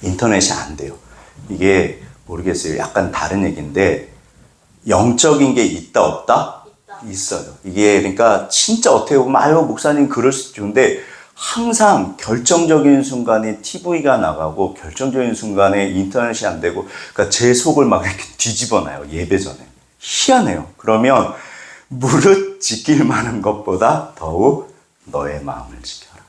인터넷이 안 돼요. 이게 모르겠어요. 약간 다른 얘기인데 영적인 게 있다 없다? 있어요. 이게 그러니까 진짜 어떻게 보면 아유 목사님 그럴 수 있는데 항상 결정적인 순간에 TV가 나가고 결정적인 순간에 인터넷이 안 되고 그러니까 제 속을 막 이렇게 뒤집어놔요. 예배 전에. 희한해요. 그러면 무릇 지킬 만한 것보다 더욱 너의 마음을 지켜라.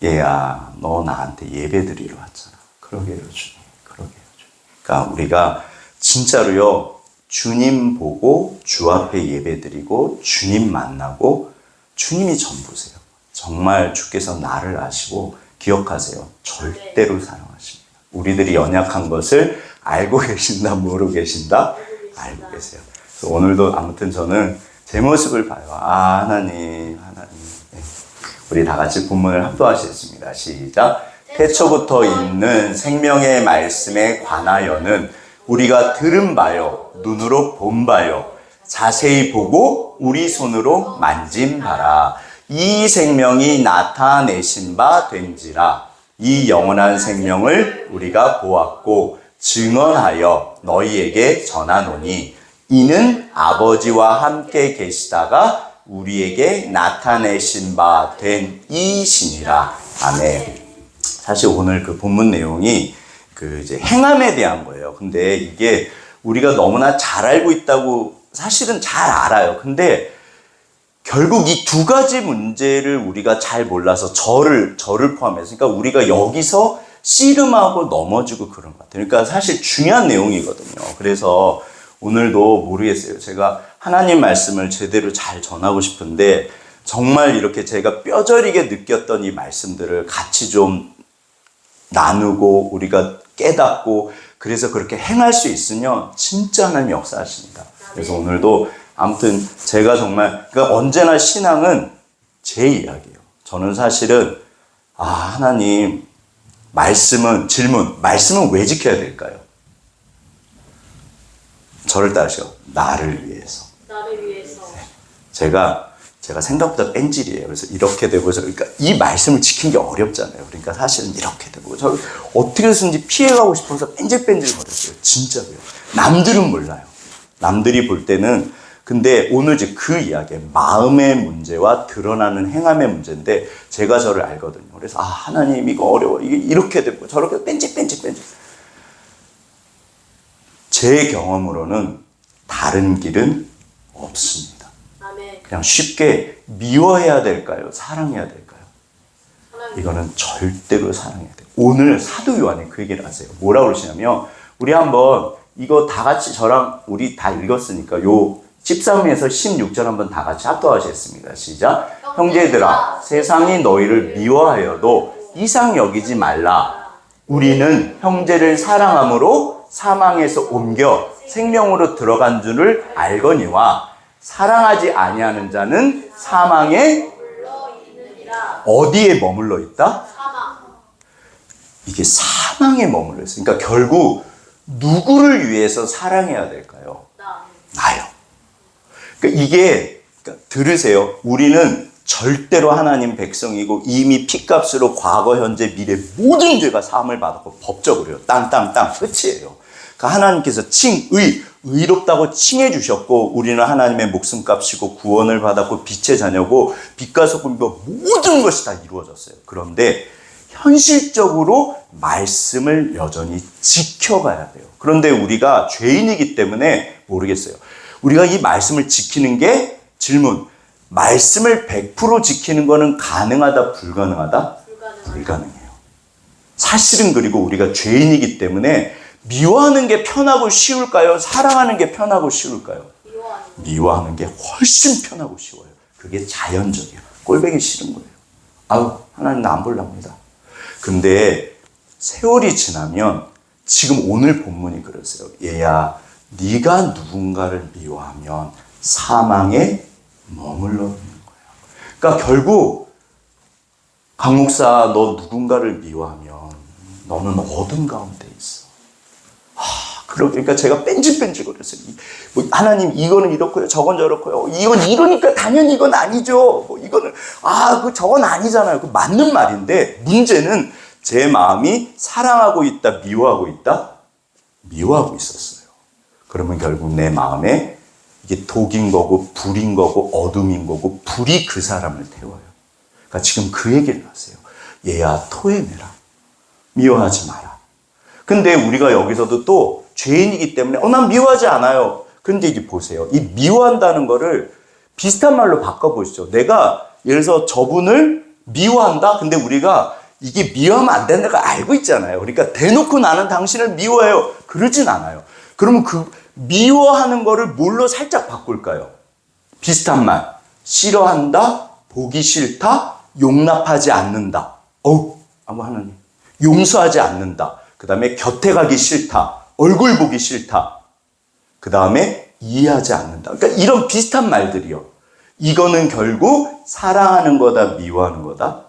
얘야 너 나한테 예배 드리러 왔잖아. 그러게요 주님. 그러게요 주님. 그러니까 우리가 진짜로요. 주님 보고 주 앞에 예배 드리고 주님 만나고 주님이 전부세요. 정말 주께서 나를 아시고 기억하세요. 절대로 사랑하십니다. 우리들이 연약한 것을 알고 계신다, 모르고 계신다? 알고 계세요. 그래서 오늘도 아무튼 저는 제 모습을 봐요. 아, 하나님. 네. 우리 다 같이 본문을 합독하시겠습니다. 시작. 태초부터 있는 생명의 말씀에 관하여는 우리가 들은 바요, 눈으로 본 바요, 자세히 보고 우리 손으로 만진 바라. 이 생명이 나타내신 바 된지라. 이 영원한 생명을 우리가 보았고 증언하여 너희에게 전하노니 이는 아버지와 함께 계시다가 우리에게 나타내신 바 된 이시니라. 아멘. 사실 오늘 그 본문 내용이 그 이제 행함에 대한 거예요. 근데 이게 우리가 너무나 잘 알고 있다고 사실은 잘 알아요. 근데 결국 이 두 가지 문제를 우리가 잘 몰라서 저를 포함해서 그러니까 우리가 여기서 씨름하고 넘어지고 그런 것 같아요. 그러니까 사실 중요한 내용이거든요. 그래서 오늘도 모르겠어요. 제가 하나님 말씀을 제대로 잘 전하고 싶은데 정말 이렇게 제가 뼈저리게 느꼈던 이 말씀들을 같이 좀 나누고 우리가 깨닫고 그래서 그렇게 행할 수 있으면 진짜 하나님 역사하십니다. 그래서 오늘도 아무튼 제가 정말 그러니까 언제나 신앙은 제 이야기예요. 저는 사실은 하나님 말씀은 말씀은 왜 지켜야 될까요? 저를 따르시오. 나를 위해서. 나를 위해서. 네. 제가 생각보다 뺀질이에요. 그래서 이렇게 되고 그러니까 이 말씀을 지키는 게 어렵잖아요. 그러니까 사실은 이렇게 되고 저 어떻게 해서든지 피해가고 싶어서 뺀질뺀질 거렸어요. 진짜로요. 남들은 몰라요. 남들이 볼 때는 근데 오늘 이제 그 이야기 마음의 문제와 드러나는 행함의 문제인데 제가 저를 알거든요. 그래서 하나님 이거 어려워. 이게 이렇게 되고 저렇게 뺀질. 제 경험으로는 다른 길은 없습니다. 아멘. 그냥 쉽게 미워해야 될까요? 사랑해야 될까요? 이거는 절대로 사랑해야 돼요. 오늘 사도 요한이 그 얘기를 하세요. 뭐라고 그러시냐면 우리 한번 이거 다 같이 저랑 우리 다 읽었으니까 요 13에서 16절 한번 다 같이 합독하시겠습니다. 시작. 형제들아 세상이 너희를 미워하여도 이상 여기지 말라. 우리는 형제를 사랑함으로 사망에서 옮겨 생명으로 들어간 줄을 알거니와 사랑하지 아니하는 자는 사망에 어디에 머물러 있다? 사망. 이게 사망에 머물러 있어요. 그러니까 결국 누구를 위해서 사랑해야 될까요? 나요. 그러니까 이게 들으세요. 우리는 절대로 하나님 백성이고 이미 피값으로 과거, 현재, 미래 모든 죄가 사함을 받았고 법적으로요. 땅 끝이에요. 그러니까 하나님께서 의롭다고 칭해 주셨고 우리는 하나님의 목숨값이고 구원을 받았고 빛의 자녀고 빛과 소금이고 모든 것이 다 이루어졌어요. 그런데 현실적으로 말씀을 여전히 지켜가야 돼요. 그런데 우리가 죄인이기 때문에 모르겠어요. 우리가 이 말씀을 지키는 게 질문. 말씀을 100% 지키는 거는 가능하다, 불가능하다? 불가능해요. 사실은 그리고 우리가 죄인이기 때문에 미워하는 게 편하고 쉬울까요? 사랑하는 게 편하고 쉬울까요? 미워하는 게 훨씬 편하고 쉬워요. 그게 자연적이에요. 꼴보기 싫은 거예요. 하나님 나 안 볼랍니다. 근데 세월이 지나면 지금 오늘 본문이 그러세요. 얘야 네가 누군가를 미워하면 사망에 머물러 있는 거야. 그러니까 결국 강 목사 너 누군가를 미워하면 너는 어둠 가운데 있어. 그러니까 제가 뺀질뺀질거렸어요. 하나님 이거는 이렇고요, 저건 저렇고요. 이건 이러니까 당연히 이건 아니죠. 이거는 저건 아니잖아요. 그 맞는 말인데 문제는 제 마음이 사랑하고 있다, 미워하고 있다? 미워하고 있었어요. 그러면 결국 내 마음에 이게 독인 거고 불인 거고 어둠인 거고 불이 그 사람을 태워요. 그러니까 지금 그 얘기를 하세요. 얘야 토해내라. 미워하지 마라. 근데 우리가 여기서도 또 죄인이기 때문에 난 미워하지 않아요. 근데 이제 보세요. 이 미워한다는 거를 비슷한 말로 바꿔보시죠. 내가 예를 들어서 저분을 미워한다? 근데 우리가 이게 미워하면 안 되는 걸 알고 있잖아요. 그러니까 대놓고 나는 당신을 미워해요. 그러진 않아요. 그러면 그 미워하는 거를 뭘로 살짝 바꿀까요? 비슷한 말. 싫어한다, 보기 싫다, 용납하지 않는다. 하나님. 용서하지 않는다. 그 다음에 곁에 가기 싫다. 얼굴 보기 싫다. 그 다음에 이해하지 않는다. 그러니까 이런 비슷한 말들이요. 이거는 결국 사랑하는 거다, 미워하는 거다?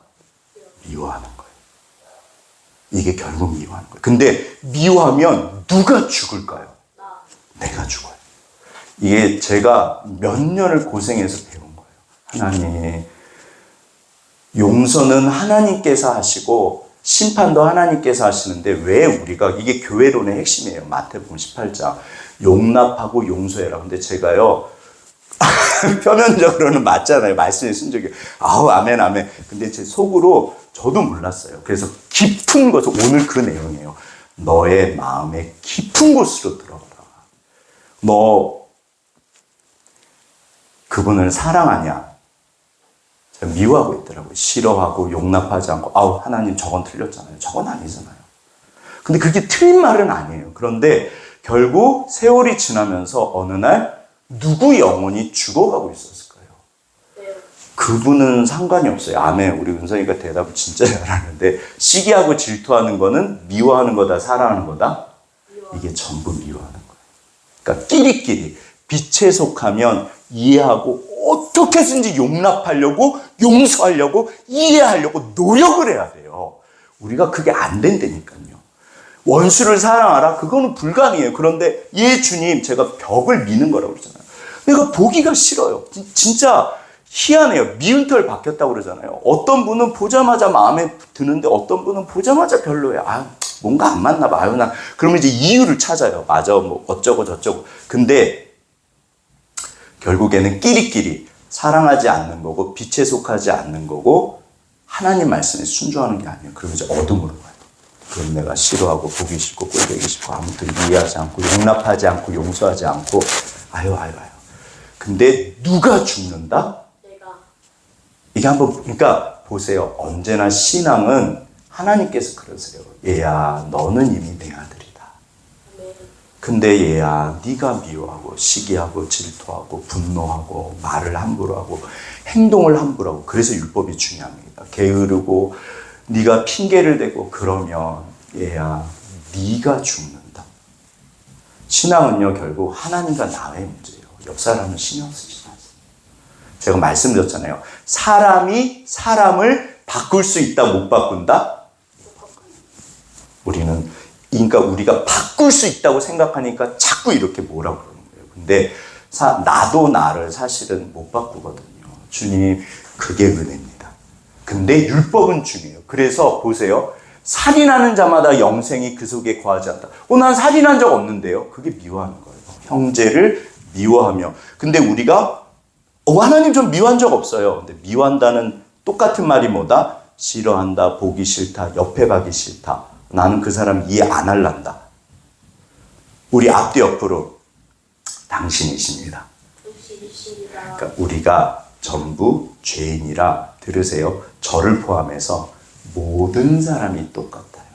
미워하는 거예요. 이게 결국 미워하는 거예요. 근데 미워하면 누가 죽을까요? 내가 죽어요. 이게 제가 몇 년을 고생해서 배운 거예요. 하나님, 용서는 하나님께서 하시고 심판도 하나님께서 하시는데 왜 우리가, 이게 교회론의 핵심이에요. 마태복음 18장. 용납하고 용서해라. 근데 제가요, 표면적으로는 맞잖아요. 말씀에 쓴 적이. 아멘, 아멘. 근데 제 속으로 저도 몰랐어요. 그래서 깊은 곳, 오늘 그 내용이에요. 너의 마음의 깊은 곳으로 들어가라. 너 그분을 사랑하냐? 제가 미워하고 있더라고요. 싫어하고 용납하지 않고, 하나님 저건 틀렸잖아요. 저건 아니잖아요. 근데 그게 틀린 말은 아니에요. 그런데 결국 세월이 지나면서 어느 날 누구 영혼이 죽어가고 있었을까요? 그분은 상관이 없어요. 아멘. 우리 은선이가 대답을 진짜 잘하는데, 시기하고 질투하는 거는 미워하는 거다, 사랑하는 거다? 이게 전부 미워하는 거예요. 그러니까 끼리끼리 빛에 속하면 이해하고 어떻게 해서든지 용납하려고, 용서하려고, 이해하려고 노력을 해야 돼요. 우리가 그게 안 된다니까요. 원수를 사랑하라? 그거는 불가능해요. 그런데 주님, 제가 벽을 미는 거라고 그러잖아요. 내가 보기가 싫어요. 진짜 희한해요. 미운 털 박혔다고 그러잖아요. 어떤 분은 보자마자 마음에 드는데 어떤 분은 보자마자 별로예요. 뭔가 안 맞나 봐요. 그러면 이제 이유를 찾아요. 맞아, 어쩌고 저쩌고. 근데 결국에는 끼리끼리 사랑하지 않는 거고 빛에 속하지 않는 거고 하나님 말씀에 순종하는 게 아니에요. 그러면 이제 어둠으로 가요. 그럼 내가 싫어하고 보기 싫고 꼴보기 싫고 아무튼 이해하지 않고 용납하지 않고 용서하지 않고 아유. 근데 누가 죽는다? 내가. 이게 한번, 그러니까 보세요. 언제나 신앙은 하나님께서 그러세요. 얘야, 너는 이미 내 아들이다. 근데 얘야, 네가 미워하고 시기하고 질투하고 분노하고 말을 함부로 하고 행동을 함부로 하고, 그래서 율법이 중요합니다. 게으르고 네가 핑계를 대고 그러면 얘야, 네가 죽는다. 신앙은요, 결국 하나님과 나의 문제예요. 옆 사람은 신경 쓰지 않습니다. 제가 말씀드렸잖아요. 사람이 사람을 바꿀 수 있다, 못 바꾼다? 그러니까 우리가 바꿀 수 있다고 생각하니까 자꾸 이렇게 뭐라고 그러는 거예요. 근데 나도 나를 사실은 못 바꾸거든요. 주님, 그게 은혜입니다. 근데 율법은 중요해요. 그래서 보세요. 살인하는 자마다 영생이 그 속에 거하지 않다. 난 살인한 적 없는데요. 그게 미워하는 거예요. 형제를 미워하며. 근데 우리가 하나님 좀 미워한 적 없어요. 근데 미워한다는 똑같은 말이 뭐다? 싫어한다, 보기 싫다, 옆에 가기 싫다. 나는 그 사람 이해 안 할란다. 우리 앞뒤 옆으로 당신이십니다. 그러니까 우리가 전부 죄인이라, 들으세요. 저를 포함해서 모든 사람이 똑같아요.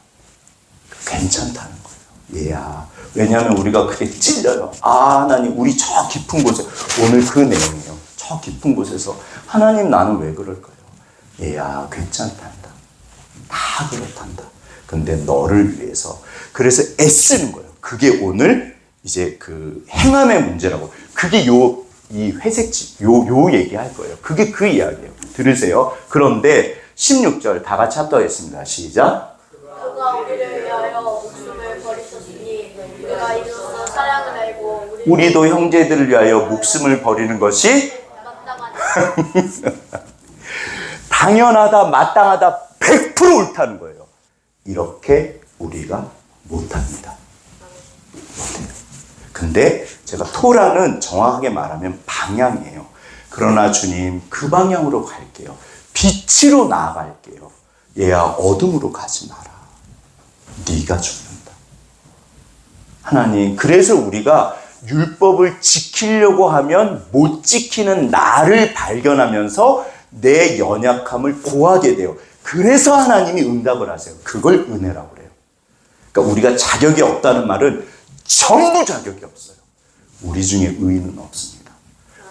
괜찮다는 거예요. 얘야. 왜냐하면 우리가 그게 찔려요. 하나님, 우리 저 깊은 곳에, 오늘 그 내용이에요. 저 깊은 곳에서 하나님, 나는 왜 그럴까요? 얘야, 괜찮단다. 다 그렇단다. 근데 너를 위해서, 그래서 애쓰는 거예요. 그게 오늘 이제 그 행함의 문제라고. 그게 이 회색지, 요 얘기할 거예요. 그게 그 이야기예요. 들으세요. 그런데 16절 다 같이 합독하겠습니다. 시작. 그가 우리를 위하여 목숨을 버리셨으니 그가 이로써 사랑을 알고 우리도 형제들을 위하여 목숨을 버리는 것이 마땅하다. 당연하다, 마땅하다, 100% 옳다는 거예요. 이렇게 우리가 못합니다. 못해요. 근데 제가 토라는 정확하게 말하면 방향이에요. 그러나 주님 그 방향으로 갈게요. 빛으로 나아갈게요. 얘야 어둠으로 가지 마라. 네가 죽는다. 하나님, 그래서 우리가 율법을 지키려고 하면 못 지키는 나를 발견하면서 내 연약함을 고하게 돼요. 그래서 하나님이 응답을 하세요. 그걸 은혜라고 그래요. 그러니까 우리가 자격이 없다는 말은 전부 자격이 없어요. 우리 중에 의인은 없습니다.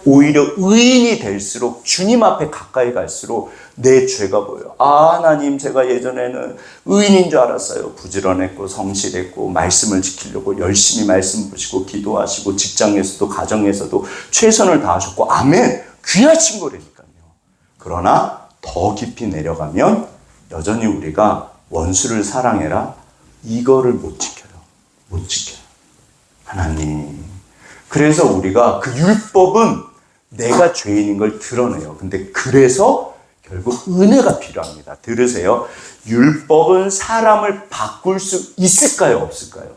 오히려 의인이 될수록 주님 앞에 가까이 갈수록 내 죄가 보여요. 아, 하나님, 제가 예전에는 의인인 줄 알았어요. 부지런했고 성실했고 말씀을 지키려고 열심히 말씀 보시고 기도하시고 직장에서도 가정에서도 최선을 다하셨고 아멘, 귀하신 거라니까요. 그러나 더 깊이 내려가면 여전히 우리가 원수를 사랑해라 이거를 못 지켜요. 못 지켜요. 하나님, 그래서 우리가 그 율법은 내가 죄인인 걸 드러내요. 근데 그래서 결국 은혜가 필요합니다. 들으세요. 율법은 사람을 바꿀 수 있을까요? 없을까요?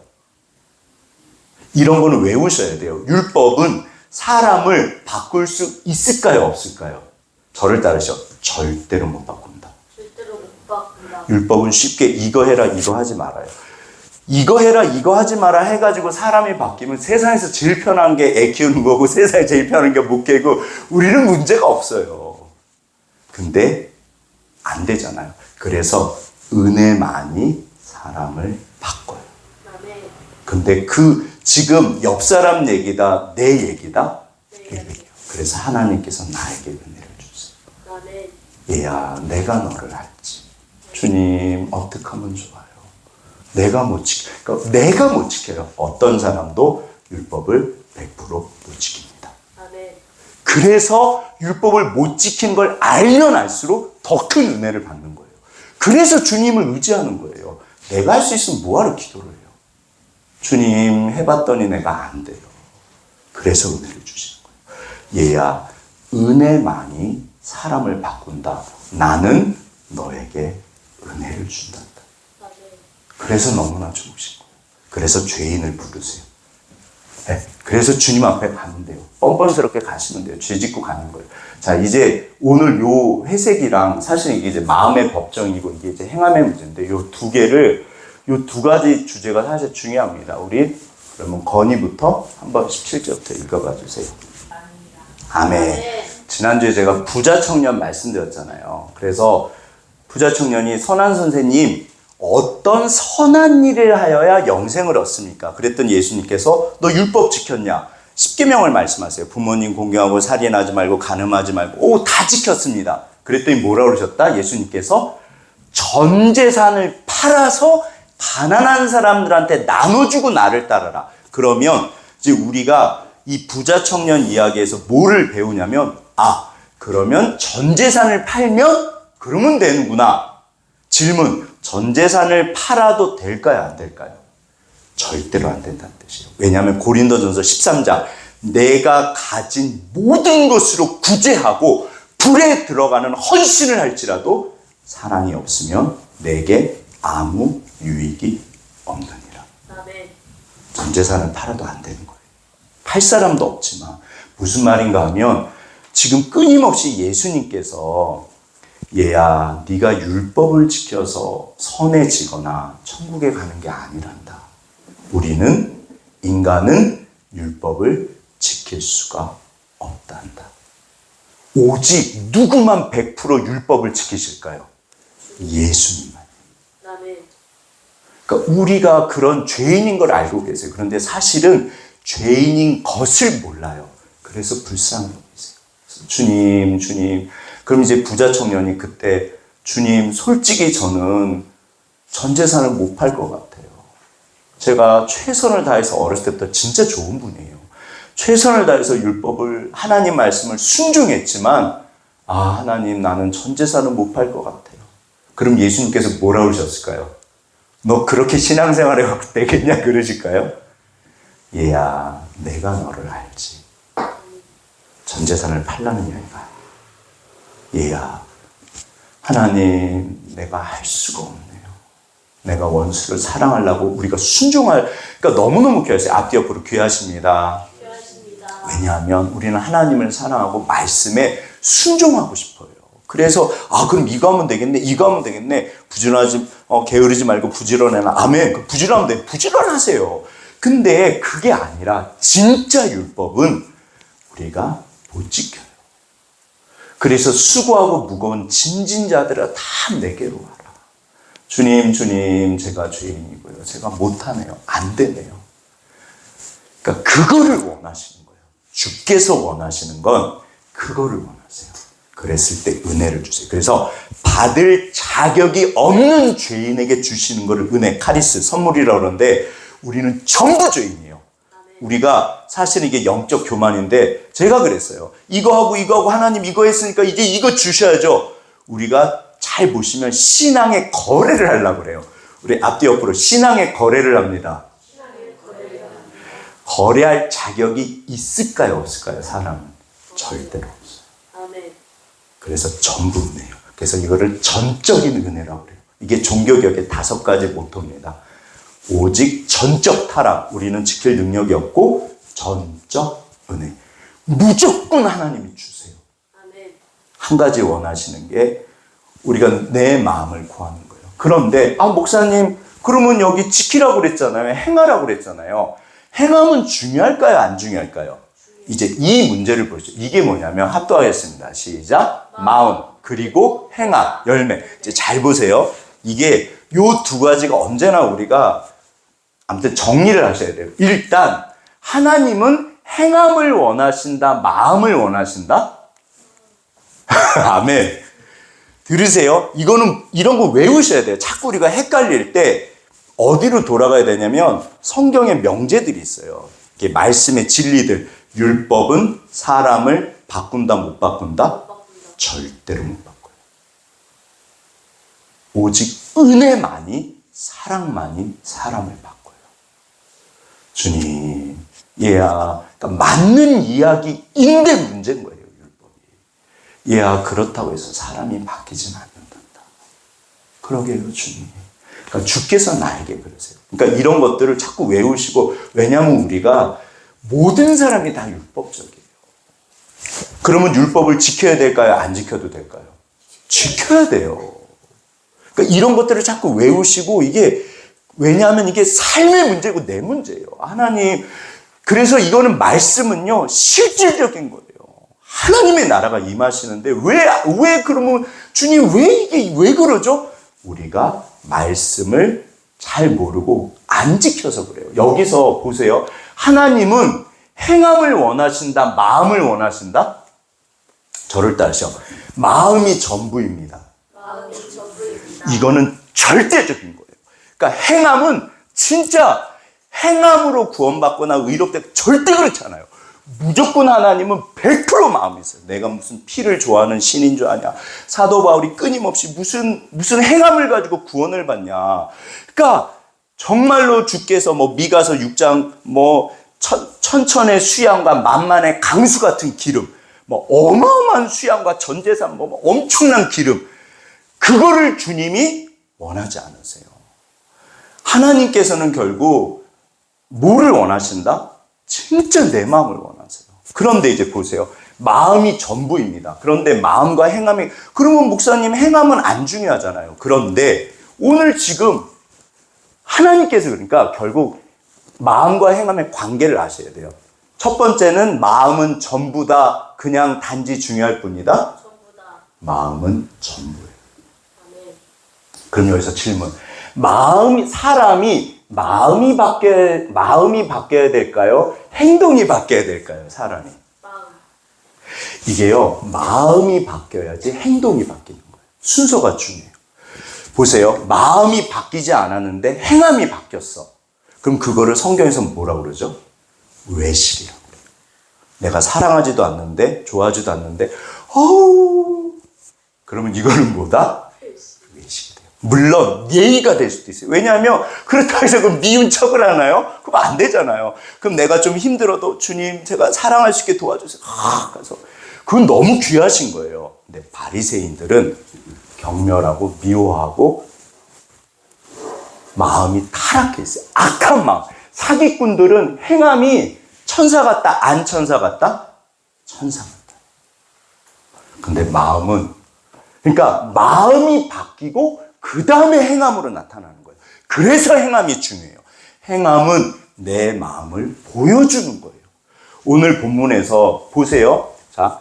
이런 거는 외우셔야 돼요. 율법은 사람을 바꿀 수 있을까요? 없을까요? 저를 따르셔. 절대로 못 바꾼다. 절대로 못 바꾼다. 율법은 쉽게 이거 해라 이거 하지 말아요. 이거 해라 이거 하지 마라 해가지고 사람이 바뀌면 세상에서 제일 편한 게 애 키우는 거고 세상에 제일 편한 게 목회고 우리는 문제가 없어요. 근데 안 되잖아요. 그래서 은혜만이 사람을 바꿔요. 근데 그 지금 옆 사람 얘기다 내 얘기다? 내 얘기예요. 그래서 하나님께서 나에게 은혜를 주세요. 얘야 내가 너를 알지. 주님 어떻게 하면 좋아요? 내가 못 그러니까 내가 못 지켜요. 어떤 사람도 율법을 100% 못 지킵니다. 그래서 율법을 못 지킨 걸 알면 알수록 더 큰 은혜를 받는 거예요. 그래서 주님을 의지하는 거예요. 내가 할 수 있으면 뭐하러 기도를 해요? 주님 해봤더니 내가 안 돼요. 그래서 은혜를 주시는 거예요. 얘야 은혜만이 사람을 바꾼다. 나는 너에게 은혜를 준다. 그래서 너무나 좋으신 거예요. 그래서 죄인을 부르세요. 네, 그래서 주님 앞에 가면 돼요. 뻔뻔스럽게 가시면 돼요. 죄 짓고 가는 거예요. 자, 이제 오늘 요 회색이랑 사실 이게 이제 마음의 법정이고 이게 이제 행함의 문제인데 요 두 개를 요 두 가지 주제가 사실 중요합니다. 우리 그러면 건의부터 한번 17절부터 읽어봐 주세요. 아멘. 지난주에 제가 부자 청년 말씀드렸잖아요. 그래서 부자 청년이 선한 선생님 어떤 선한 일을 하여야 영생을 얻습니까? 그랬더니 예수님께서 너 율법 지켰냐? 십계명을 말씀하세요. 부모님 공경하고 살인하지 말고 간음하지 말고 오, 다 지켰습니다. 그랬더니 뭐라 그러셨다? 예수님께서 전 재산을 팔아서 가난한 사람들한테 나눠주고 나를 따르라. 그러면 이제 우리가 이 부자 청년 이야기에서 뭐를 배우냐면 그러면 전 재산을 팔면 그러면 되는구나. 질문, 전 재산을 팔아도 될까요? 안 될까요? 절대로 안 된다는 뜻이에요. 왜냐하면 고린도전서 13장 내가 가진 모든 것으로 구제하고 불에 들어가는 헌신을 할지라도 사랑이 없으면 내게 아무 유익이 없느니라. 전 재산을 팔아도 안 되는 거예요. 팔 사람도 없지만 무슨 말인가 하면 지금 끊임없이 예수님께서 얘야 네가 율법을 지켜서 선해지거나 천국에 가는 게 아니란다. 우리는 인간은 율법을 지킬 수가 없단다. 오직 누구만 100% 율법을 지키실까요? 예수님만. 그러니까 우리가 그런 죄인인 걸 알고 계세요. 그런데 사실은 죄인인 것을 몰라요. 그래서 불쌍히 여기세요. 주님 그럼 이제 부자 청년이 그때 주님 솔직히 저는 전 재산을 못 팔 것 같아요. 제가 최선을 다해서 어렸을 때부터 진짜 좋은 분이에요. 최선을 다해서 율법을 하나님 말씀을 순종했지만 하나님 나는 전 재산을 못 팔 것 같아요. 그럼 예수님께서 뭐라 그러셨을까요? 너 그렇게 신앙생활 해갖고 되겠냐 그러실까요? 얘야 내가 너를 알지. 전 재산을 팔라는 이야기가 얘야 하나님 내가 할 수가 없네요. 내가 원수를 사랑하려고 우리가 순종할, 그러니까 너무너무 귀하세요. 앞뒤 옆으로 귀하십니다. 왜냐하면 우리는 하나님을 사랑하고 말씀에 순종하고 싶어요. 그래서 그럼 이거 하면 되겠네, 이거 하면 되겠네. 게으르지 말고 부지런해라. 아멘. 부지런하면 돼. 부지런하세요. 근데 그게 아니라 진짜 율법은 우리가 못 지켜요. 그래서 수고하고 무거운 짐진 자들아 다 내게로 와라. 주님, 제가 죄인이고요. 제가 못하네요. 안 되네요. 그러니까 그거를 원하시는 거예요. 주께서 원하시는 건 그거를 원하세요. 그랬을 때 은혜를 주세요. 그래서 받을 자격이 없는 죄인에게 주시는 거를 은혜, 카리스, 선물이라고 그러는데 우리는 전부 죄인이에요. 우리가 사실은 이게 영적 교만인데 제가 그랬어요. 이거 하고 하나님 이거 했으니까 이제 이거 주셔야죠. 우리가 잘 보시면 신앙의 거래를 하려고 그래요. 우리 앞뒤 옆으로 신앙의 거래를 합니다. 거래할 자격이 있을까요, 없을까요? 사람은 절대로 없어요. 그래서 전부 은혜예요. 그래서 이거를 전적인 은혜라고 그래요. 이게 종교개혁의 5가지 모토입니다. 오직 전적 타락, 우리는 지킬 능력이 없고 전적 은혜. 무조건 하나님이 주세요. 한 가지 원하시는 게 우리가 내 마음을 구하는 거예요. 그런데 목사님 그러면 여기 지키라고 그랬잖아요. 행하라고 그랬잖아요. 행함은 중요할까요? 안 중요할까요? 이제 이 문제를 보시죠. 이게 뭐냐면 합독하겠습니다. 시작. 마음 그리고 행함 열매. 이제 잘 보세요. 이게 요 2가지가 언제나 우리가 아무튼 정리를 하셔야 돼요. 일단 하나님은 행함을 원하신다, 마음을 원하신다. 아멘. 들으세요. 이런 거 외우셔야 돼요. 자꾸 우리가 헷갈릴 때 어디로 돌아가야 되냐면 성경에 명제들이 있어요. 이게 말씀의 진리들. 율법은 사람을 바꾼다, 못 바꾼다? 절대로 못 바꿔요. 오직 은혜만이, 사랑만이 사람을 바꿔요. 주님, 그러니까 맞는 이야기인데 문제인 거예요, 율법이. 그렇다고 해서 사람이 바뀌진 않는단다. 그러게요, 주님. 그러니까 주께서 나에게 그러세요. 그러니까 이런 것들을 자꾸 외우시고, 왜냐하면 우리가 모든 사람이 다 율법적이에요. 그러면 율법을 지켜야 될까요? 안 지켜도 될까요? 지켜야 돼요. 그러니까 이런 것들을 자꾸 외우시고, 왜냐하면 이게 삶의 문제고 내 문제예요. 하나님, 그래서 이거는 말씀은요, 실질적인 거예요. 하나님의 나라가 임하시는데, 왜 그러면, 주님, 왜 그러죠? 우리가 말씀을 잘 모르고 안 지켜서 그래요. 여기서 보세요. 하나님은 행함을 원하신다, 마음을 원하신다? 저를 따르셔. 마음이 전부입니다. 이거는 절대적인 거예요. 그러니까 행함은 진짜 행함으로 구원받거나 의롭다 절대 그렇지 않아요. 무조건 하나님은 100% 마음이 있어요. 내가 무슨 피를 좋아하는 신인 줄 아냐. 사도 바울이 끊임없이 무슨 행함을 가지고 구원을 받냐. 그러니까 정말로 주께서 미가서 6장 천천의 수양과 만만의 강수 같은 기름, 어마어마한 수양과 전재산 엄청난 기름, 그거를 주님이 원하지 않으세요. 하나님께서는 결국 뭐를 원하신다? 진짜 내 마음을 원하세요. 그런데 이제 보세요. 마음이 전부입니다. 그런데 마음과 행함이, 그러면 목사님 행함은 안 중요하잖아요. 그런데 오늘 지금 하나님께서 그러니까 결국 마음과 행함의 관계를 아셔야 돼요. 첫 번째는 마음은 전부다. 그냥 단지 중요할 뿐이다. 마음은 전부예요. 그럼 여기서 질문. 사람이 마음이 바뀌어야 될까요? 행동이 바뀌어야 될까요? 사람이. 이게요, 마음이 바뀌어야지 행동이 바뀌는 거예요. 순서가 중요해요. 보세요. 마음이 바뀌지 않았는데 행함이 바뀌었어. 그럼 그거를 성경에서 뭐라고 그러죠? 외식이라고 그래요. 내가 사랑하지도 않는데, 좋아하지도 않는데, 그러면 이거는 뭐다? 외식이 돼요. 물론 예의가 될 수도 있어요. 왜냐하면 그렇다고 해서 그럼 미운 척을 하나요? 그럼 안 되잖아요. 그럼 내가 좀 힘들어도 주님 제가 사랑할 수 있게 도와주세요. 그래서 그건 너무 귀하신 거예요. 근데 바리새인들은 경멸하고 미워하고 마음이 타락해 있어요. 악한 마음. 사기꾼들은 행함이 천사 같다, 안 천사 같다? 천사 같다. 근데 마음은, 그러니까 마음이 바뀌고 그 다음에 행함으로 나타나는 거예요. 그래서 행함이 중요해요. 행함은 내 마음을 보여주는 거예요. 오늘 본문에서 보세요. 자,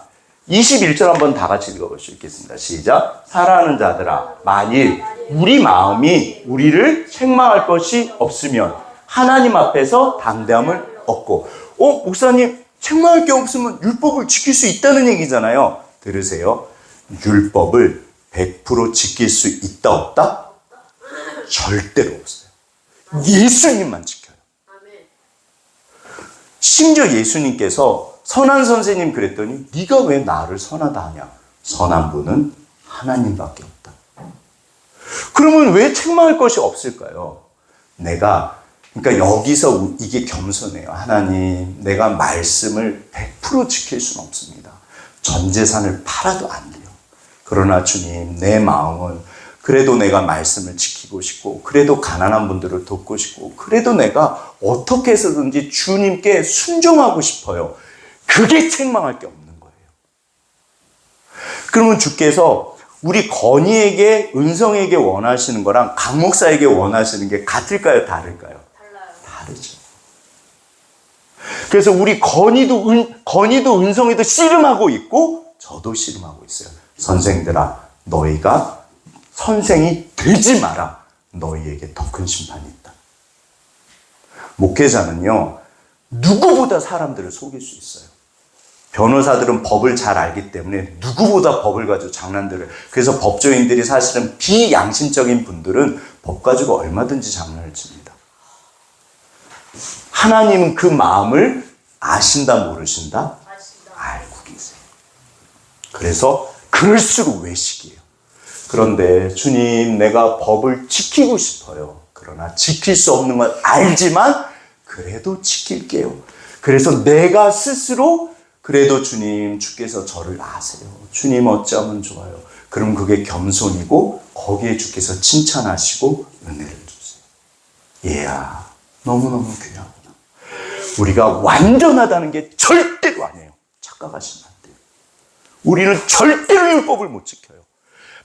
21절 한번 다 같이 읽어볼 수 있겠습니다. 시작. 사랑하는 자들아, 만일 우리 마음이 우리를 책망할 것이 없으면 하나님 앞에서 담대함을 얻고, 목사님, 책망할 게 없으면 율법을 지킬 수 있다는 얘기잖아요. 들으세요. 율법을 100% 지킬 수 있다, 없다? 절대로 없어요. 예수님만 지켜요. 심지어 예수님께서 선한 선생님 그랬더니 네가 왜 나를 선하다 하냐? 선한 분은 하나님밖에 없다. 그러면 왜 책망할 것이 없을까요? 그러니까 여기서 이게 겸손해요. 하나님, 내가 말씀을 100% 지킬 수는 없습니다. 전 재산을 팔아도 안 돼요. 그러나 주님, 내 마음은 그래도 내가 말씀을 지키고 싶고, 그래도 가난한 분들을 돕고 싶고, 그래도 내가 어떻게 해서든지 주님께 순종하고 싶어요. 그게 책망할 게 없는 거예요. 그러면 주께서 우리 건희에게, 은성에게 원하시는 거랑 강 목사에게 원하시는 게 같을까요? 다를까요? 다르죠. 그래서 우리 건희도 은성이도 씨름하고 있고, 저도 씨름하고 있어요. 선생들아, 너희가 선생이 되지 마라. 너희에게 더 큰 심판이 있다. 목회자는요, 누구보다 사람들을 속일 수 있어요. 변호사들은 법을 잘 알기 때문에 누구보다 법을 가지고 장난들을, 그래서 법조인들이 사실은 비양심적인 분들은 법 가지고 얼마든지 장난을 칩니다. 하나님은 그 마음을 아신다, 모르신다? 알고 계세요. 그래서 그럴수록 외식이에요. 그런데 주님, 내가 법을 지키고 싶어요. 그러나 지킬 수 없는 건 알지만 그래도 지킬게요. 그래서 내가 스스로, 그래도 주님, 주께서 저를 아세요. 주님 어찌하면 좋아요. 그럼 그게 겸손이고 거기에 주께서 칭찬하시고 은혜를 주세요. 이야, 너무너무 귀하구나. 우리가 완전하다는 게 절대로 아니에요. 착각하시면 안 돼요. 우리는 절대로 율법을 못 지켜요.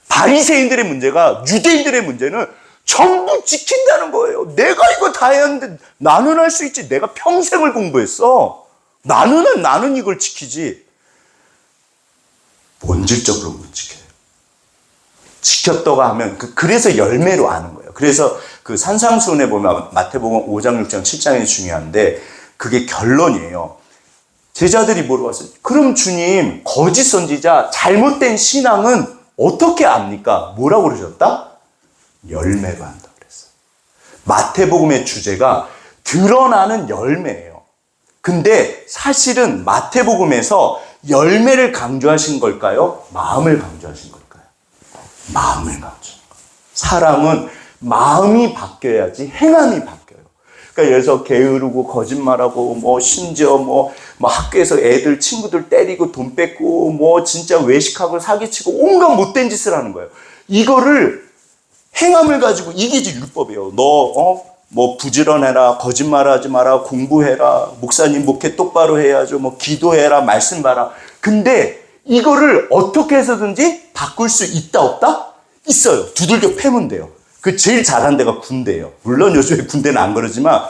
바리새인들의 문제가, 유대인들의 문제는 전부 지킨다는 거예요. 내가 이거 다 했는데 나는 할 수 있지. 내가 평생을 공부했어. 나는 이걸 지키지. 본질적으로 못 지켜요. 지켰다고 하면 그래서 열매로 아는 거예요. 그래서 그 산상수훈에 보면 마태복음 5장, 6장, 7장이 중요한데 그게 결론이에요. 제자들이 물어봤어요. 그럼 주님, 거짓 선지자, 잘못된 신앙은 어떻게 압니까? 뭐라고 그러셨다? 열매로 한다 그랬어요. 마태복음의 주제가 드러나는 열매예요. 근데 사실은 마태복음에서 열매를 강조하신 걸까요? 마음을 강조하신 걸까요? 마음을 강조하신 거예요. 사람은 마음이 바뀌어야지 행함이 바뀌어요. 그러니까 여기서 게으르고 거짓말하고 심지어 학교에서 애들 친구들 때리고 돈 뺏고 진짜 외식하고 사기치고 온갖 못된 짓을 하는 거예요. 이거를 행함을 가지고 이게 율법이에요. 너 부지런해라, 거짓말하지 마라, 공부해라, 목사님 목회 똑바로 해야죠, 기도해라, 말씀 봐라. 근데 이거를 어떻게 해서든지 바꿀 수 있다 없다? 있어요. 두들겨 패면 돼요. 그 제일 잘한 데가 군대예요. 물론 요즘에 군대는 안 그러지만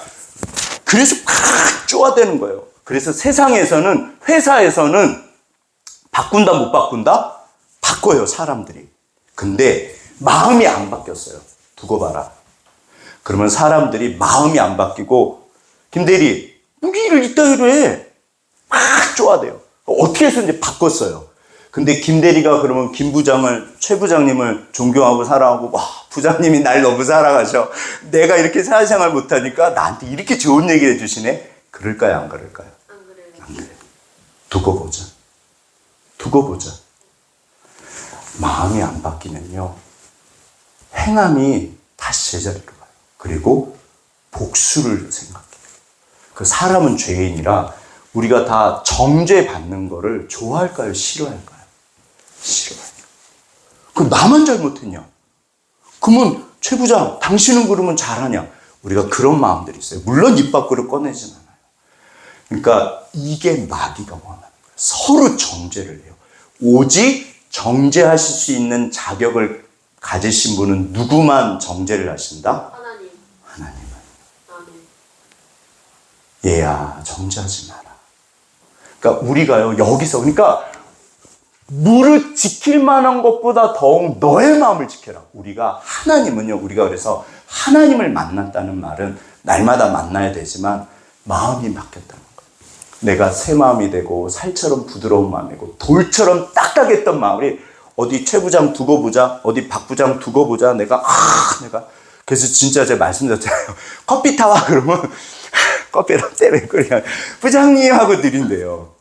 그래서 팍 쪼아대는 거예요. 그래서 세상에서는, 회사에서는 바꾼다 못 바꾼다? 바꿔요, 사람들이. 근데 마음이 안 바뀌었어요. 두고 봐라. 그러면 사람들이 마음이 안 바뀌고, 김대리, 무기를 이따위로 해. 막 쪼아대요. 어떻게 해서 이제 바꿨어요. 근데 김대리가 그러면 최 부장님을 존경하고 사랑하고, 부장님이 날 너무 사랑하셔. 내가 이렇게 사회생활 못하니까 나한테 이렇게 좋은 얘기를 해주시네. 그럴까요, 안 그럴까요? 안 그래요. 두고 보자. 마음이 안 바뀌면요, 행함이 다시 제자리로 가요. 그리고 복수를 생각해요. 그 사람은 죄인이라 우리가 다 정죄 받는 거를 좋아할까요? 싫어할까요? 싫어해요. 그 나만 잘못했냐? 그러면 최 부장, 당신은 그러면 잘하냐? 우리가 그런 마음들이 있어요. 물론 입 밖으로 꺼내진 않아요. 그러니까 이게 마귀가 원하는 거예요. 서로 정죄를 해요. 오직 정죄하실 수 있는 자격을 가지신 분은 누구만 정죄를 하신다? 하나님. 하나님은. 아멘. 얘야, 정죄하지 마라. 그러니까 우리가요, 여기서, 그러니까 무릇 지킬 만한 것보다 더욱 너의 마음을 지켜라. 우리가 하나님은요, 우리가 그래서 하나님을 만났다는 말은 날마다 만나야 되지만 마음이 바뀌었다는 거예요. 내가 새 마음이 되고 살처럼 부드러운 마음이고 돌처럼 딱딱했던 마음이 어디 최 부장 두고 보자, 어디 박 부장 두고 보자. 내가 그래서 진짜 제가 말씀드렸잖아요. 커피 타와 그러면 커피랑 때문에 그냥 부장님 하고 드린대요.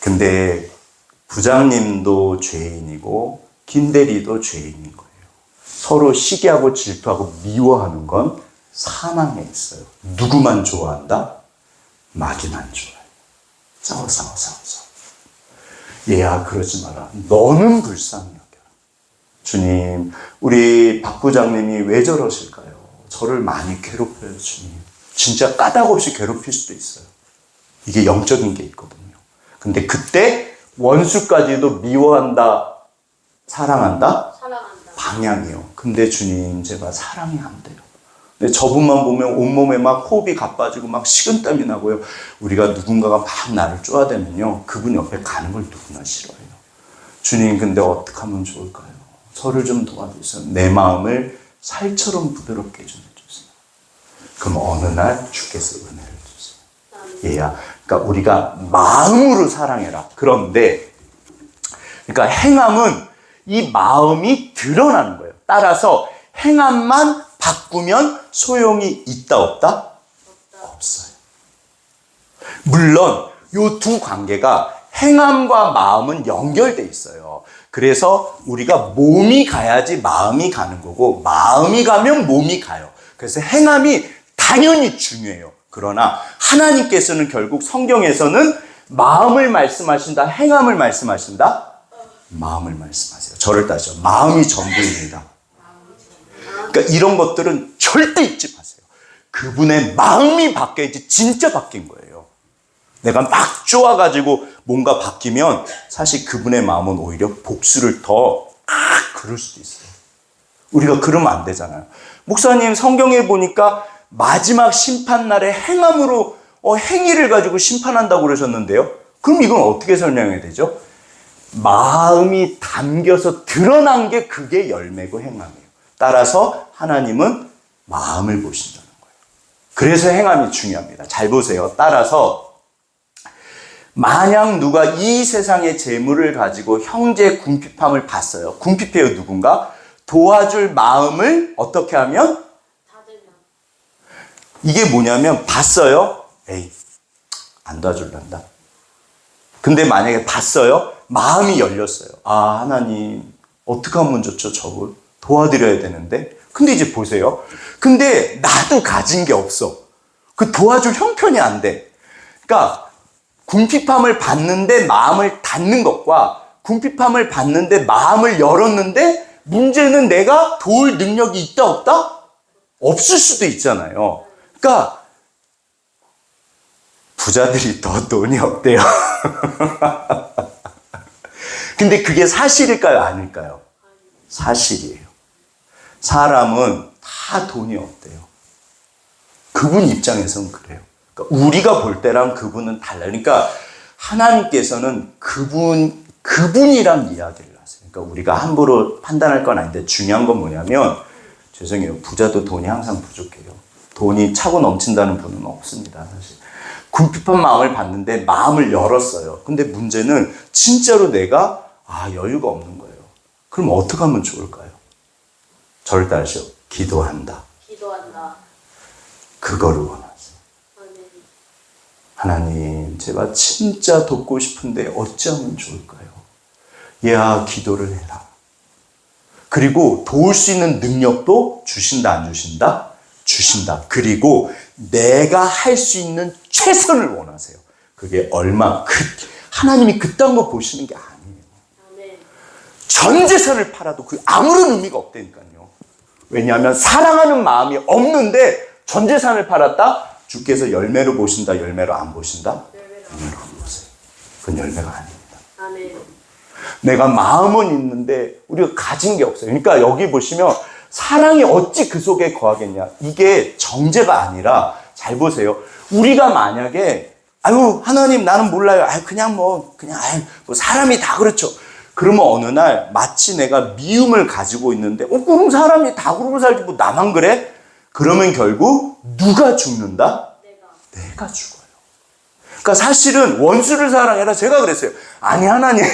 근데 부장님도 죄인이고 김대리도 죄인인 거예요. 서로 시기하고 질투하고 미워하는 건 사망에 있어요. 누구만 좋아한다? 마귀만 좋아해요. 싸워. 얘야, 그러지 마라. 너는 불쌍히 여겨라. 주님, 우리 박 부장님이 왜 저러실까요? 저를 많이 괴롭혀요, 주님. 진짜 까닭없이 괴롭힐 수도 있어요. 이게 영적인 게 있거든요. 근데 그때 원수까지도 미워한다, 사랑한다? 사랑한다. 방향이요. 근데 주님, 제가 사랑이 안 돼요. 근데 저분만 보면 온몸에 막 호흡이 가빠지고 막 식은땀이 나고요. 우리가 누군가가 막 나를 쪼아대면요, 그분 옆에 가는 걸 누구나 싫어해요. 주님, 근데 어떻게 하면 좋을까요? 저를 좀 도와주세요. 내 마음을 살처럼 부드럽게 좀 해주세요. 그럼 어느 날 주께서 은혜를 주세요. 얘야, 그러니까 우리가 마음으로 사랑해라. 그런데 그러니까 행함은 이 마음이 드러나는 거예요. 따라서 행함만 바꾸면 소용이 있다 없다? 없어요. 물론 이 두 관계가 행함과 마음은 연결돼 있어요. 그래서 우리가 몸이 가야지 마음이 가는 거고 마음이 가면 몸이 가요. 그래서 행함이 당연히 중요해요. 그러나 하나님께서는 결국 성경에서는 마음을 말씀하신다, 행함을 말씀하신다? 마음을 말씀하세요. 저를 따져 마음이 전부입니다. 그러니까 이런 것들은 절대 잊지 마세요. 그분의 마음이 바뀌어야지 진짜 바뀐 거예요. 내가 막 좋아가지고 뭔가 바뀌면 사실 그분의 마음은 오히려 복수를 더 그럴 수도 있어요. 우리가 그러면 안 되잖아요. 목사님, 성경에 보니까 마지막 심판날에 행함으로 행위를 가지고 심판한다고 그러셨는데요. 그럼 이건 어떻게 설명해야 되죠? 마음이 담겨서 드러난 게 그게 열매고 행함이에요. 따라서 하나님은 마음을 보신다는 거예요. 그래서 행함이 중요합니다. 잘 보세요. 따라서 만약 누가 이 세상의 재물을 가지고 형제의 궁핍함을 봤어요. 궁핍해요, 누군가? 도와줄 마음을 어떻게 하면? 닫으면. 이게 뭐냐면 봤어요. 에이, 안 도와줄란다. 근데 만약에 봤어요. 마음이 열렸어요. 아, 하나님, 어떻게 하면 좋죠, 저걸? 도와드려야 되는데. 근데 이제 보세요. 근데 나도 가진 게 없어. 그 도와줄 형편이 안 돼. 그러니까 궁핍함을 받는데 마음을 닫는 것과 궁핍함을 받는데 마음을 열었는데 문제는 내가 도울 능력이 있다 없다? 없을 수도 있잖아요. 그러니까 부자들이 더 돈이 없대요. 근데 그게 사실일까요? 아닐까요? 사실이에요. 사람은 다 돈이 없대요. 그분 입장에서는 그래요. 그러니까 우리가 볼 때랑 그분은 달라요. 그러니까 하나님께서는 그분이랑 이야기를 하세요. 그러니까 우리가 함부로 판단할 건 아닌데 중요한 건 뭐냐면, 죄송해요. 부자도 돈이 항상 부족해요. 돈이 차고 넘친다는 분은 없습니다, 사실. 궁핍한 마음을 받는데 마음을 열었어요. 근데 문제는 진짜로 내가 여유가 없는 거예요. 그럼 어떻게 하면 좋을까요? 저를 따르시오. 기도한다. 기도한다. 그거를 원하세요. 하나님, 제가 진짜 돕고 싶은데 어찌하면 좋을까요? 야, 기도를 해라. 그리고 도울 수 있는 능력도 주신다, 안 주신다? 주신다. 그리고 내가 할 수 있는 최선을 원하세요. 그게 하나님이 그딴 거 보시는 게 아니에요. 아멘. 전 재산을 팔아도 그 아무런 의미가 없다니까요. 왜냐하면 사랑하는 마음이 없는데 전 재산을 팔았다? 주께서 열매로 보신다, 열매로 안 보신다? 열매로 안 보세요. 그건 열매가 아닙니다. 아멘. 내가 마음은 있는데 우리가 가진 게 없어요. 그러니까 여기 보시면 사랑이 어찌 그 속에 거하겠냐. 이게 정죄가 아니라 잘 보세요. 우리가 만약에 아유 하나님 나는 몰라요. 아유 그냥 뭐 사람이 다 그렇죠. 그러면 어느 날 마치 내가 미움을 가지고 있는데 그럼 사람이 다 그러고 살지 뭐 나만 그래? 그러면 결국 누가 죽는다? 내가 죽어요. 그러니까 사실은 원수를 사랑해라. 제가 그랬어요. 아니 하나님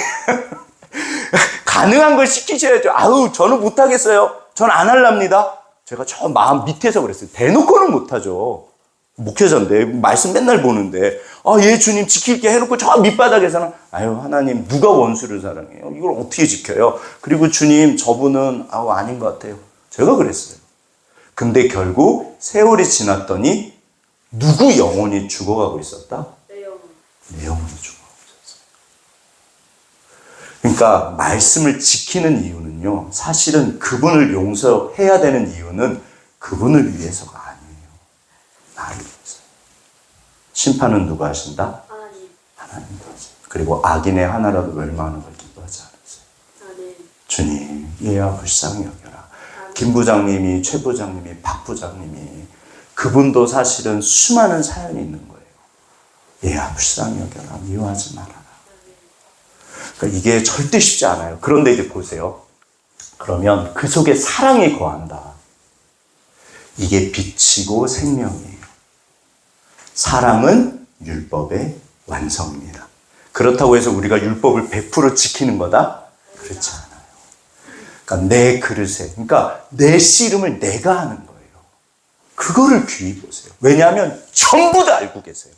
가능한 걸 시키셔야죠. 아우 저는 못하겠어요. 전 안 할랍니다. 제가 저 마음 밑에서 그랬어요. 대놓고는 못하죠. 목회자인데 말씀 맨날 보는데 예 주님 지킬게 해놓고 저 밑바닥에서는 아유 하나님 누가 원수를 사랑해요? 이걸 어떻게 지켜요? 그리고 주님 저분은 아닌 것 같아요. 제가 그랬어요. 근데 결국 세월이 지났더니 누구 영혼이 죽어가고 있었다? 내 영혼. 내 영혼이 죽어가고 있었어요. 그러니까 말씀을 지키는 이유는요. 사실은 그분을 용서해야 되는 이유는 그분을 위해서가 아니에요. 나를 위해서. 심판은 누가 하신다? 하나님. 하나님이 하신다. 그리고 악인의 하나라도 멸망하는 걸 기뻐하지 않으세요. 아멘. 주님 얘야 불쌍히 여겨라. 김 부장님이 최 부장님이 박 부장님이 그분도 사실은 수많은 사연이 있는 거예요. 얘야 불쌍히 여겨라. 미워하지 말아라. 그러니까 이게 절대 쉽지 않아요. 그런데 이제 보세요. 그러면 그 속에 사랑이 거한다. 이게 빛이고 생명이에요. 사랑은 율법의 완성입니다. 그렇다고 해서 우리가 율법을 100% 지키는 거다? 그렇지 않아요. 그러니까 내 그릇에, 그러니까 내 씨름을 내가 하는 거예요. 그거를 귀히 보세요. 왜냐하면 전부 다 알고 계세요.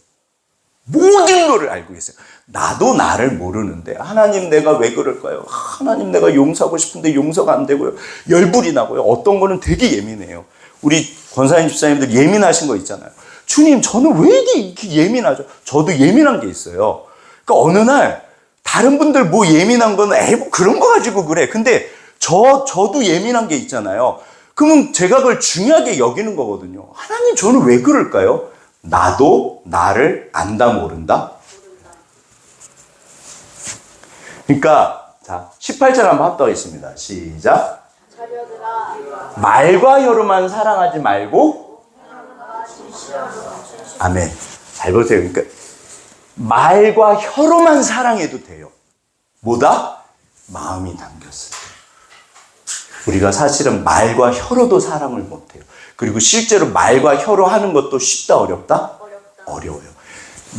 모든 거를 알고 계세요. 나도 나를 모르는데 하나님 내가 왜 그럴까요? 하나님 내가 용서하고 싶은데 용서가 안 되고요. 열불이 나고요. 어떤 거는 되게 예민해요. 우리 권사님 집사님들 예민하신 거 있잖아요. 주님 저는 왜 이렇게 예민하죠? 저도 예민한 게 있어요. 그러니까 어느 날 다른 분들 뭐 예민한 거는 뭐 그런 거 가지고 그래. 근데 저도 예민한 게 있잖아요. 그러면 제가 그걸 중요하게 여기는 거거든요. 하나님 저는 왜 그럴까요? 나도 나를 안다 모른다? 그러니까 자 18절 한번 합독하겠습니다. 시작. 자녀들아 말과 혀로만 사랑하지 말고 아멘. 잘 보세요. 그러니까 말과 혀로만 사랑해도 돼요. 뭐다? 마음이 담겼을 때. 우리가 사실은 말과 혀로도 사랑을 못해요. 그리고 실제로 말과 혀로 하는 것도 쉽다 어렵다? 어려워요.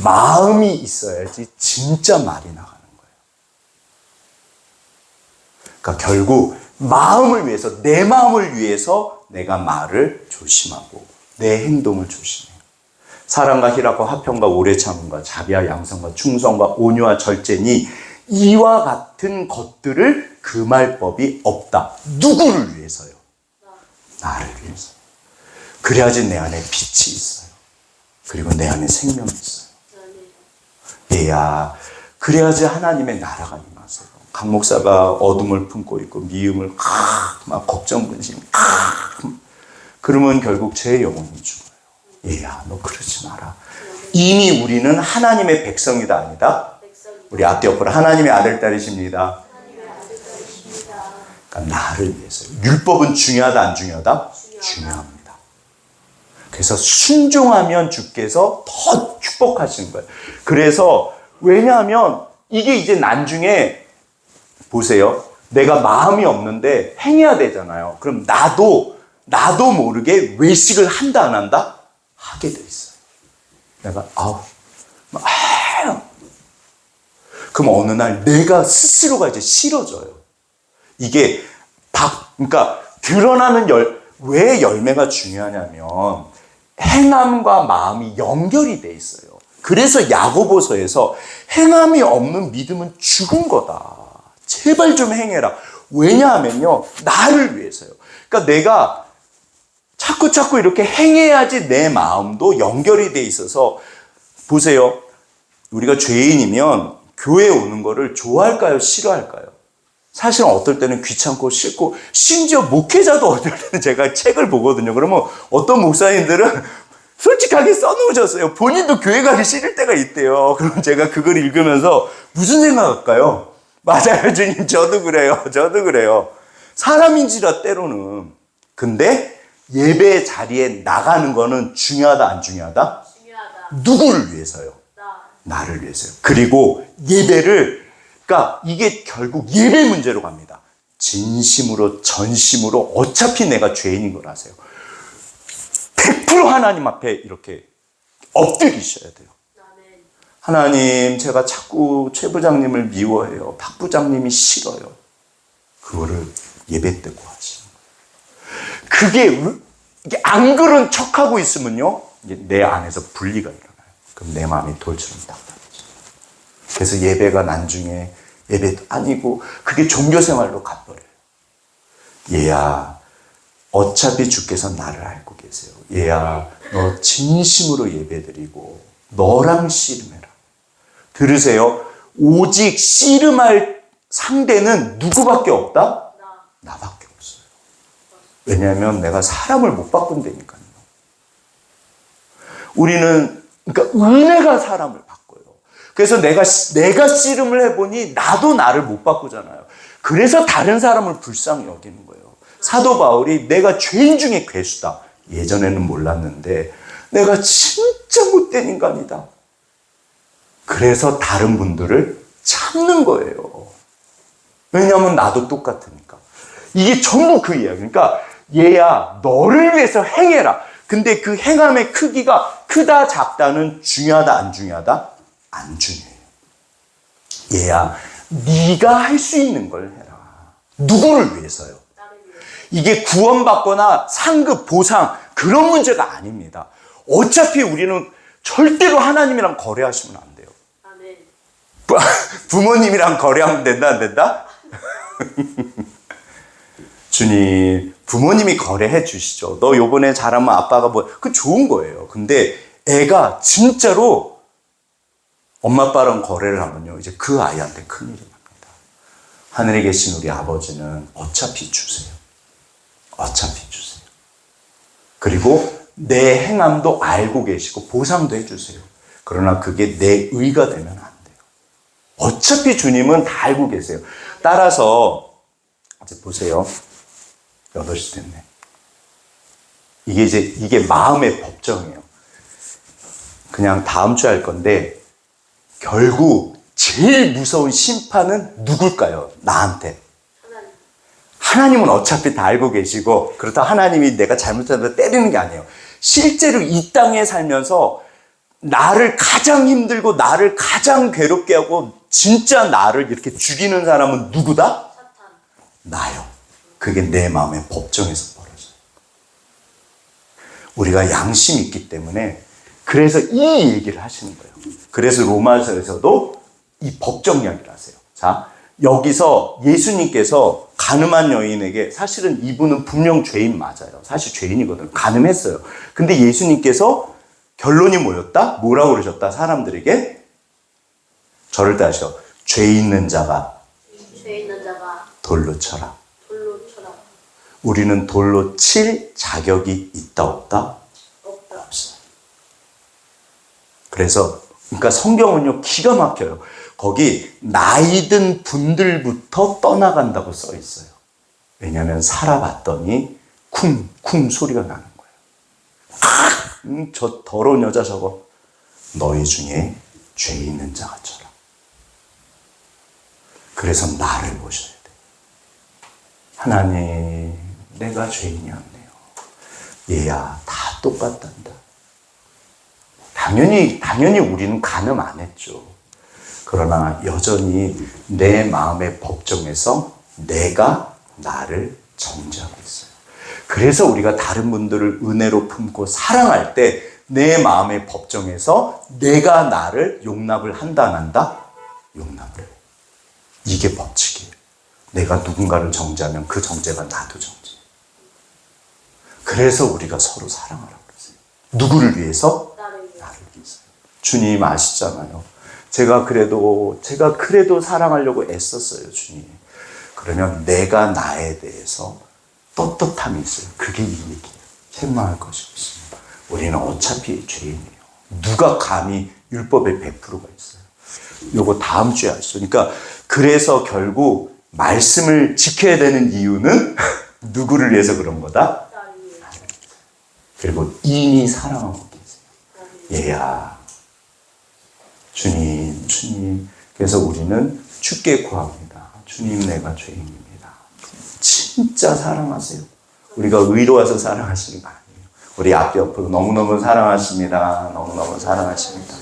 마음이 있어야지 진짜 말이 나가는 거예요. 그러니까 결국 마음을 위해서 내 마음을 위해서 내가 말을 조심하고 내 행동을 조심해요. 사랑과 희락과 화평과 오래 참음과 자비와 양성과 충성과 온유와 절제니 이와 같은 것들을 금할 법이 없다. 누구를 위해서요? 나를 위해서. 그래야지 내 안에 빛이 있어요. 그리고 내 안에 생명이 있어요. 얘야, 그래야지 하나님의 나라가 임하세요. 강 목사가 어둠을 품고 있고 미움을 막 걱정 근심 그러면 결국 제 영혼이 죽어요. 얘야, 너 그러지 마라. 이미 우리는 하나님의 백성이다 아니다. 우리 앞뒤 옆으로 하나님의 아들 딸이십니다. 그러니까 나를 위해서요. 율법은 중요하다 안 중요하다? 중요합니다. 그래서 순종하면 주께서 더 축복하시는 거예요. 그래서 왜냐하면 이게 이제 나중에 보세요. 내가 마음이 없는데 행해야 되잖아요. 그럼 나도 모르게 외식을 한다 안 한다? 하게 돼 있어요. 내가 그럼 어느 날 내가 스스로가 이제 싫어져요. 이게 그러니까 드러나는 왜 열매가 중요하냐면 행함과 마음이 연결이 돼 있어요. 그래서 야고보서에서 행함이 없는 믿음은 죽은 거다. 제발 좀 행해라. 왜냐하면요, 나를 위해서요. 그러니까 내가 자꾸 이렇게 행해야지 내 마음도 연결이 돼 있어서 보세요. 우리가 죄인이면 교회에 오는 거를 좋아할까요? 싫어할까요? 사실 어떨 때는 귀찮고 싫고, 심지어 목회자도 어떨 때는 제가 책을 보거든요. 그러면 어떤 목사님들은 솔직하게 써놓으셨어요. 본인도 교회 가기 싫을 때가 있대요. 그럼 제가 그걸 읽으면서 무슨 생각할까요? 맞아요, 주님. 저도 그래요. 저도 그래요. 사람인지라 때로는. 근데 예배 자리에 나가는 거는 중요하다, 안 중요하다? 중요하다. 누구를 위해서요? 나를 위해서요. 그리고 예배를, 그러니까 이게 결국 예배 문제로 갑니다. 진심으로, 전심으로, 어차피 내가 죄인인 걸 아세요. 100% 하나님 앞에 이렇게 엎드리셔야 돼요. 아멘. 하나님, 제가 자꾸 최 부장님을 미워해요. 박 부장님이 싫어요. 그거를 예배 때 구하시는 거예요. 그게 이게 안 그런 척하고 있으면요, 이게 내 안에서 분리가 일어나요. 그럼 내 마음이 돌처럼 답답해져요. 그래서 예배가 나중에 예배도 아니고 그게 종교생활로 가버려요. 얘야, 어차피 주께서 나를 알고 계세요. 얘야, 너 진심으로 예배드리고 너랑 씨름해라. 들으세요. 오직 씨름할 상대는 누구밖에 없다? 나밖에 없어요. 왜냐하면 내가 사람을 못 바꾼다니까요. 우리는, 그러니까 은혜가 사람을 바꿔요. 그래서 내가 씨름을 해보니 나도 나를 못 바꾸잖아요. 그래서 다른 사람을 불쌍히 여기는 거예요. 사도 바울이 내가 죄인 중에 괴수다. 예전에는 몰랐는데 내가 진짜 못된 인간이다. 그래서 다른 분들을 참는 거예요. 왜냐하면 나도 똑같으니까. 이게 전부 그 이야기. 그러니까 얘야, 너를 위해서 행해라. 근데 그 행함의 크기가 크다 작다는 중요하다 안 중요하다? 안 중요해요. 얘야, 네가 할 수 있는 걸 해라. 누구를 위해서요? 이게 구원받거나 상급, 보상 그런 문제가 아닙니다. 어차피 우리는 절대로 하나님이랑 거래하시면 안 돼요. 아멘. 부모님이랑 거래하면 된다, 안 된다? 주님, 부모님이 거래해 주시죠. 너 요번에 잘하면 아빠가 그 좋은 거예요. 근데 애가 진짜로 엄마 아빠랑 거래를 하면요, 이제 그 아이한테 큰일이 납니다. 하늘에 계신 우리 아버지는 어차피 주세요. 어차피 주세요. 그리고 내 행함도 알고 계시고 보상도 해주세요. 그러나 그게 내 의가 되면 안 돼요. 어차피 주님은 다 알고 계세요. 따라서 이제 보세요. 8시 됐네. 이게 마음의 법정이에요. 그냥 다음 주에 할 건데 결국 제일 무서운 심판은 누굴까요? 나한테. 하나님은 어차피 다 알고 계시고 그렇다고 하나님이 내가 잘못하면 때리는 게 아니에요. 실제로 이 땅에 살면서 나를 가장 힘들고 나를 가장 괴롭게 하고 진짜 나를 이렇게 죽이는 사람은 누구다? 사탄. 나요. 그게 내 마음의 법정에서 벌어져요. 우리가 양심이 있기 때문에 그래서 이 얘기를 하시는 거예요. 그래서 로마서에서도 이 법정 이야기를 하세요. 자, 여기서 예수님께서 간음한 여인에게 사실은 이분은 분명 죄인 맞아요. 사실 죄인이거든요. 간음했어요. 근데 예수님께서 결론이 뭐였다? 뭐라고 그러셨다? 사람들에게 저를 따르셔. 죄 있는 자가 돌로 쳐라. 돌로 쳐라. 우리는 돌로 칠 자격이 있다 없다? 없다. 없어요. 그래서 그러니까 성경은요 기가 막혀요. 거기 나이든 분들부터 떠나간다고 써 있어요. 왜냐하면 살아봤더니 쿵쿵 소리가 나는 거예요. 저 더러운 여자 저거 너희 중에 죄 있는 자가 쳐라. 그래서 나를 보셔야 돼요. 하나님, 내가 죄인이었네요. 얘야, 다 똑같단다. 당연히 우리는 간음 안 했죠. 그러나 여전히 내 마음의 법정에서 내가 나를 정죄하고 있어요. 그래서 우리가 다른 분들을 은혜로 품고 사랑할 때 내 마음의 법정에서 내가 나를 용납을 한다 안 한다? 용납을 해요. 이게 법칙이에요. 내가 누군가를 정죄하면 그 정죄가 나도 정죄해요. 그래서 우리가 서로 사랑하라고 그러세요. 누구를 위해서? 나를 위해서. 주님 아시잖아요. 제가 그래도 사랑하려고 애썼어요, 주님. 그러면 내가 나에 대해서 떳떳함이 있어요. 그게 이익이에요. 책망할 것이 없습니다. 우리는 어차피 죄인이에요. 누가 감히 율법에 100%가 있어요. 요거 다음 주에 할 수. 그러니까 그래서 결국 말씀을 지켜야 되는 이유는 누구를 위해서 그런 거다? 그리고 이미 사랑하고 계세요. 얘야, 주님. 그래서 우리는 주께 구합니다. 주님, 내가 죄인입니다. 진짜 사랑하세요. 우리가 의로워서 사랑하시는 거 아니에요. 우리 앞에 옆으로 너무너무 사랑하십니다. 너무너무 사랑하십니다.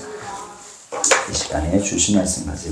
이 시간에 주신 말씀 가지고